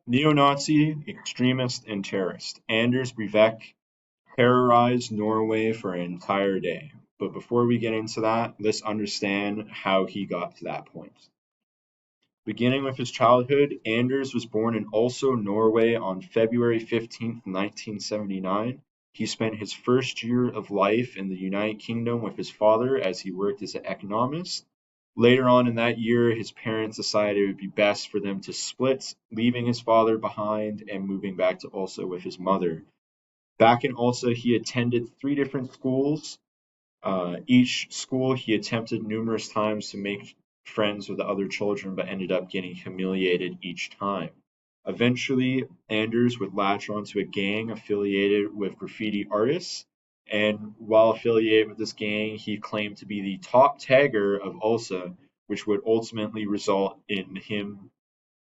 Neo-Nazi, extremist, and terrorist. Anders Breivik terrorized Norway for an entire day. But before we get into that, let's understand how he got to that point. Beginning with his childhood, Anders was born in Oslo, Norway on February 15th, 1979. He spent his first year of life in the United Kingdom with his father as he worked as an economist. Later on in that year, his parents decided it would be best for them to split, leaving his father behind and moving back to Oslo with his mother. Back in Ulsa, he attended three different schools. Each school he attempted numerous times to make friends with the other children, but ended up getting humiliated each time. Eventually, Anders would latch onto a gang affiliated with graffiti artists, and while affiliated with this gang, he claimed to be the top tagger of Ulsa, which would ultimately result in him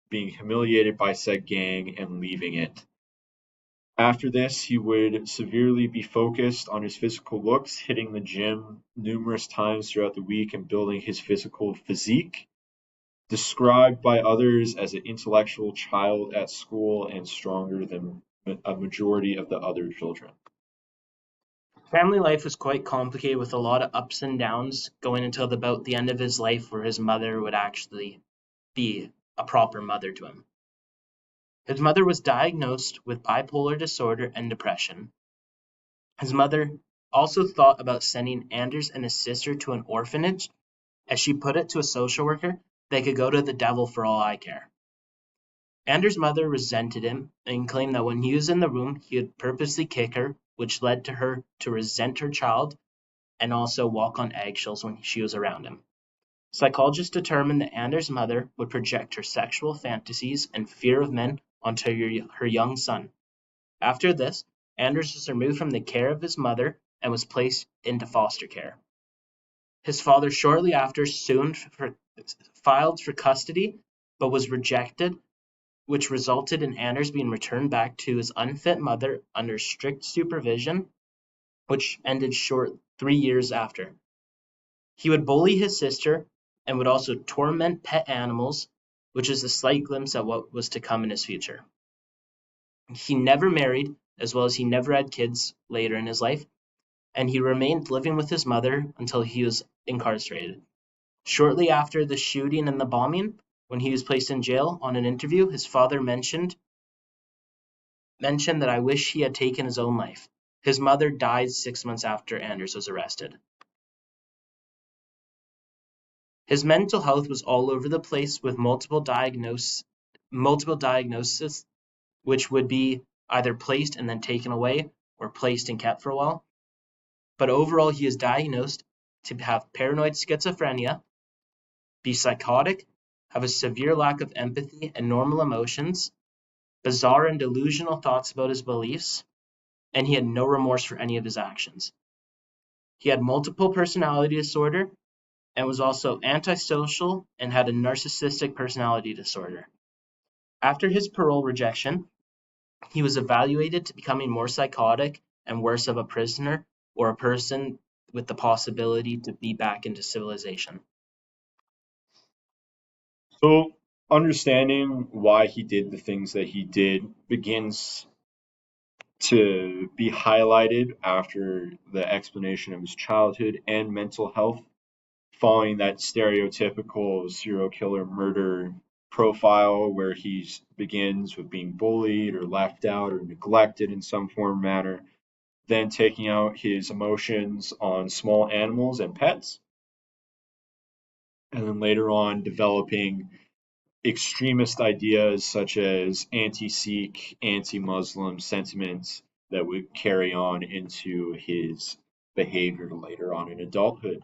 being humiliated by said gang and leaving it. After this, he would severely be focused on his physical looks, hitting the gym numerous times throughout the week and building his physical physique. Described by others as an intellectual child at school and stronger than a majority of the other children. Family life was quite complicated with a lot of ups and downs going until about the end of his life where his mother would actually be a proper mother to him. His mother was diagnosed with bipolar disorder and depression. His mother also thought about sending Anders and his sister to an orphanage. As she put it to a social worker, they could go to the devil for all I care. Anders' mother resented him and claimed that when he was in the room, he would purposely kick her, which led to her to resent her child and also walk on eggshells when she was around him. Psychologists determined that Anders' mother would project her sexual fantasies and fear of men onto her young son. After this, Anders was removed from the care of his mother and was placed into foster care. His father shortly after filed for custody, but was rejected, which resulted in Anders being returned back to his unfit mother under strict supervision, which ended short 3 years after. He would bully his sister and would also torment pet animals, which is a slight glimpse at what was to come in his future. He never married, as well as he never had kids later in his life, and he remained living with his mother until he was incarcerated. Shortly after the shooting and the bombing, when he was placed in jail, on an interview, his father mentioned that I wish he had taken his own life. His mother died 6 months after Anders was arrested. His mental health was all over the place with multiple diagnoses, which would be either placed and then taken away or placed and kept for a while. But overall, he is diagnosed to have paranoid schizophrenia, be psychotic, have a severe lack of empathy and normal emotions, bizarre and delusional thoughts about his beliefs, and he had no remorse for any of his actions. He had multiple personality disorder and was also antisocial and had a narcissistic personality disorder. After his parole rejection, he was evaluated to becoming more psychotic and worse of a prisoner or a person with the possibility to be back into civilization. So, understanding why he did the things that he did begins to be highlighted after the explanation of his childhood and mental health, following that stereotypical serial killer murder profile where he begins with being bullied or left out or neglected in some form or manner, then taking out his emotions on small animals and pets, and then later on developing extremist ideas such as anti-Sikh, anti-Muslim sentiments that would carry on into his behavior later on in adulthood.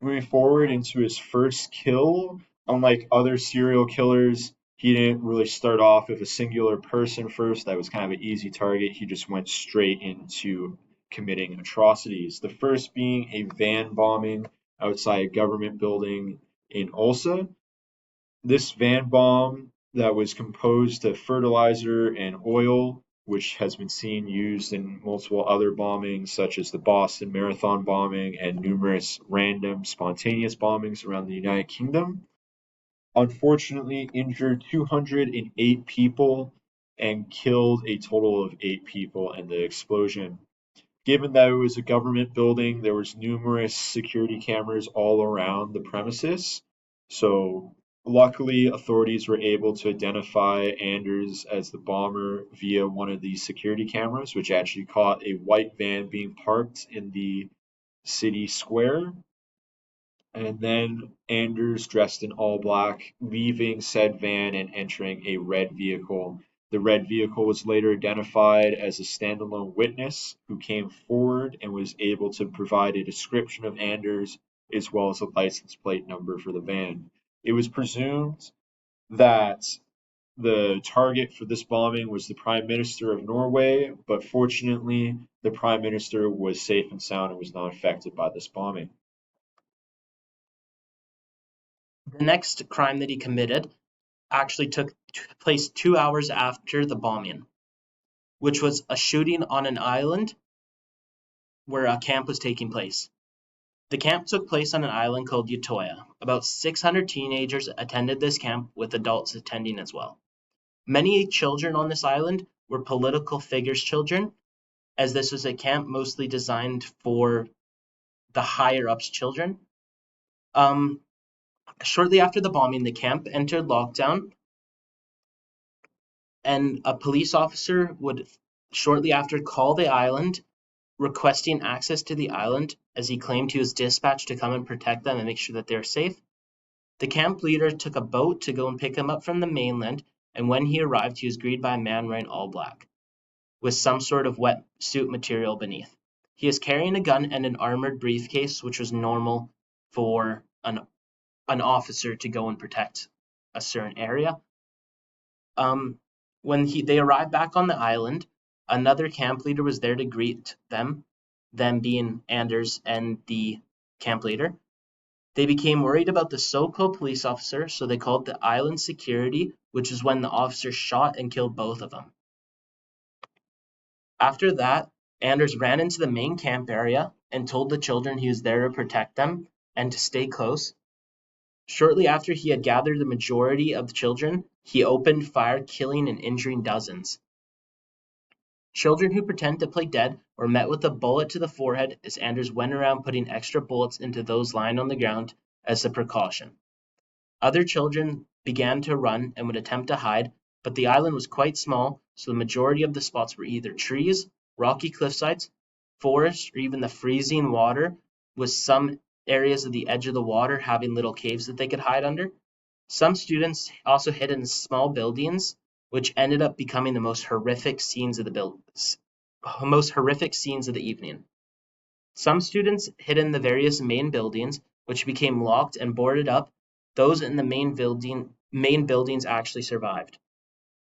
Moving forward into his first kill, unlike other serial killers, he didn't really start off with a singular person first. That was kind of an easy target. He just went straight into committing atrocities. The first being a van bombing outside a government building in Ulsa. This van bomb that was composed of fertilizer and oil, which has been seen used in multiple other bombings, such as the Boston Marathon bombing and numerous random spontaneous bombings around the United Kingdom. unfortunately injured 208 people and killed a total of 8 people in the explosion. Given that it was a government building, there was numerous security cameras all around the premises. So luckily, authorities were able to identify Anders as the bomber via one of these security cameras, which actually caught a white van being parked in the city square, and then Anders dressed in all black, leaving said van and entering a red vehicle. The red vehicle was later identified as a standalone witness who came forward and was able to provide a description of Anders as well as a license plate number for the van. It was presumed that the target for this bombing was the Prime Minister of Norway, but fortunately, the Prime Minister was safe and sound and was not affected by this bombing. The next crime that he committed actually took place 2 hours after the bombing, which was a shooting on an island where a camp was taking place. The camp took place on an island called Utoya. About 600 teenagers attended this camp, with adults attending as well. Many children on this island were political figures' children, as this was a camp mostly designed for the higher ups children. Um, Shortly after the bombing, the camp entered lockdown, and a police officer would shortly after call the island requesting access to the island, as he claimed he was dispatched to come and protect them and make sure that they're safe. The camp leader took a boat to go and pick him up from the mainland, and when he arrived, he was greeted by a man wearing all black, with some sort of wet suit material beneath. He is carrying a gun and an armored briefcase, which was normal for an officer to go and protect a certain area. Um, when they arrived back on the island, another camp leader was there to greet them being Anders and the camp leader. They became worried about the so-called police officer, so they called the island security, which is when the officer shot and killed both of them. After that, Anders ran into the main camp area and told the children he was there to protect them and to stay close. Shortly after he had gathered the majority of the children, he opened fire, killing and injuring dozens. Children who pretended to play dead were met with a bullet to the forehead, as Anders went around putting extra bullets into those lying on the ground as a precaution. Other children began to run and would attempt to hide, but the island was quite small, so the majority of the spots were either trees, rocky cliffsides, forests, or even the freezing water, with some areas of the edge of the water having little caves that they could hide under. Some students also hid in small buildings, which ended up becoming the most horrific scenes of the evening. Some students hid in the various main buildings, which became locked and boarded up. Those in the main buildings actually survived.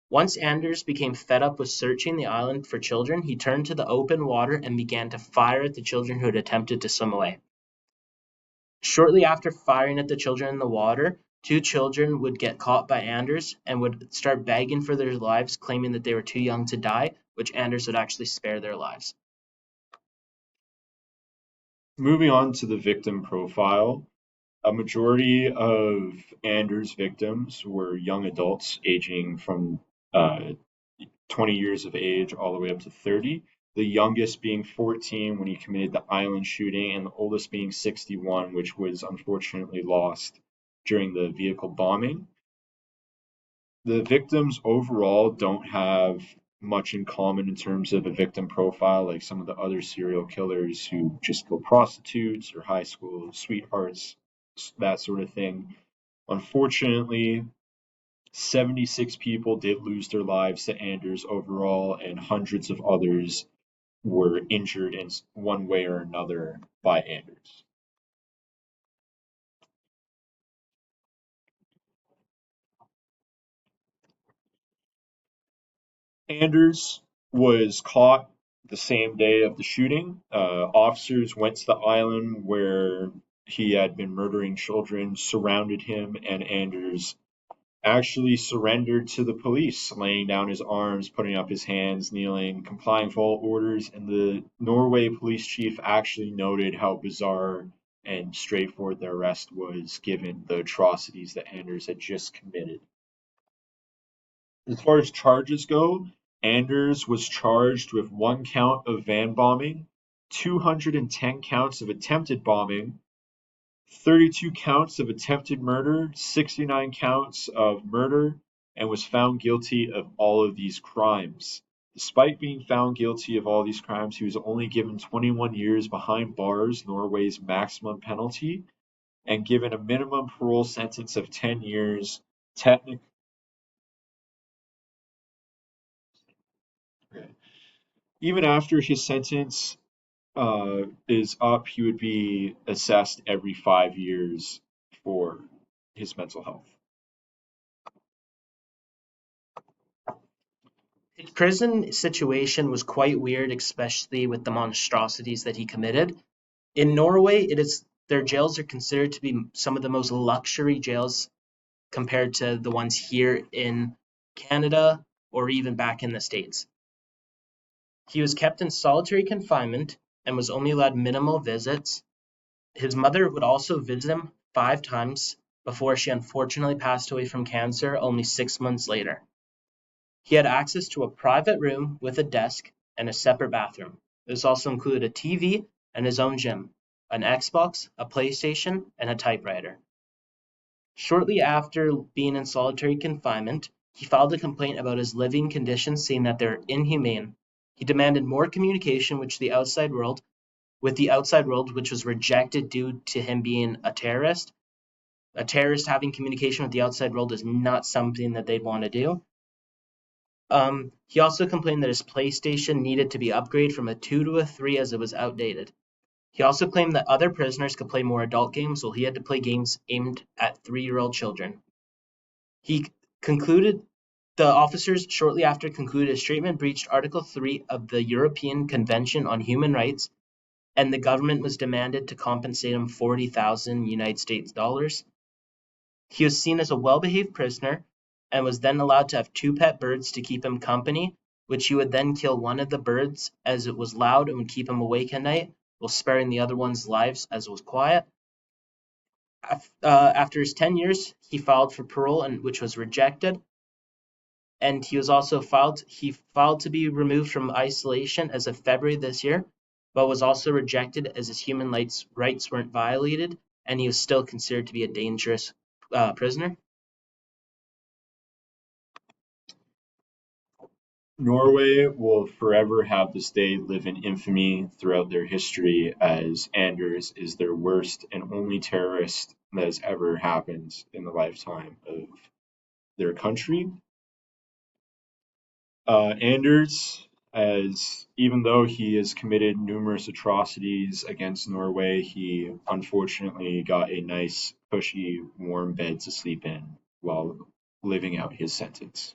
Once Anders became fed up with searching the island for children, he turned to the open water and began to fire at the children who had attempted to swim away. Shortly after firing at the children in the water, 2 children would get caught by Anders and would start begging for their lives, claiming that they were too young to die, which Anders would actually spare their lives. Moving on to the victim profile, a majority of Anders' victims were young adults aging from 20 years of age all the way up to 30, the youngest being 14 when he committed the island shooting, and the oldest being 61, which was unfortunately lost during the vehicle bombing. The victims overall don't have much in common in terms of a victim profile like some of the other serial killers who just kill prostitutes or high school sweethearts, that sort of thing. Unfortunately, 76 people did lose their lives to Anders overall, and hundreds of others were injured in one way or another by Anders. Anders was caught the same day of the shooting. Officers went to the island where he had been murdering children, surrounded him, and Anders actually surrendered to the police, laying down his arms, putting up his hands, kneeling, complying with all orders. And the Norway police chief actually noted how bizarre and straight for the arrest was given the atrocities that Anders had just committed. As far as charges go, Anders was charged with 1 count of van bombing, 210 counts of attempted bombing, 32 counts of attempted murder, 69 counts of murder, and was found guilty of all of these crimes. Despite being found guilty of all these crimes, he was only given 21 years behind bars, Norway's maximum penalty, and given a minimum parole sentence of 10 years. Technically, even after his sentence is up, he would be assessed every 5 years for his mental health. His prison situation was quite weird, especially with the monstrosities that he committed. In Norway, their jails are considered to be some of the most luxury jails compared to the ones here in Canada or even back in the States. He was kept in solitary confinement and was only allowed minimal visits. His mother would also visit him 5 times before she unfortunately passed away from cancer only 6 months later. He had access to a private room with a desk and a separate bathroom. This also included a TV and his own gym, an Xbox, a PlayStation, and a typewriter. Shortly after being in solitary confinement, he filed a complaint about his living conditions, saying that they're inhumane. He demanded more communication with the outside world, which was rejected due to him being a terrorist. A terrorist having communication with the outside world is not something that they'd want to do. He also complained that his PlayStation needed to be upgraded from a 2 to a 3 as it was outdated. He also claimed that other prisoners could play more adult games while he had to play games aimed at 3-year-old children. The officers shortly after concluded his treatment breached Article 3 of the European Convention on Human Rights, and the government was demanded to compensate him 40,000 United States dollars. He was seen as a well-behaved prisoner and was then allowed to have 2 pet birds to keep him company, which he would then kill one of the birds as it was loud and would keep him awake at night, while sparing the other one's lives as it was quiet. After his 10 years, he filed for parole, which was rejected. And he filed to be removed from isolation as of February this year, but was also rejected as his human rights weren't violated, and he was still considered to be a dangerous prisoner. Norway will forever have this day live in infamy throughout their history, as Anders is their worst and only terrorist that has ever happened in the lifetime of their country. Anders, as even though he has committed numerous atrocities against Norway, he unfortunately got a nice, cushy, warm bed to sleep in while living out his sentence.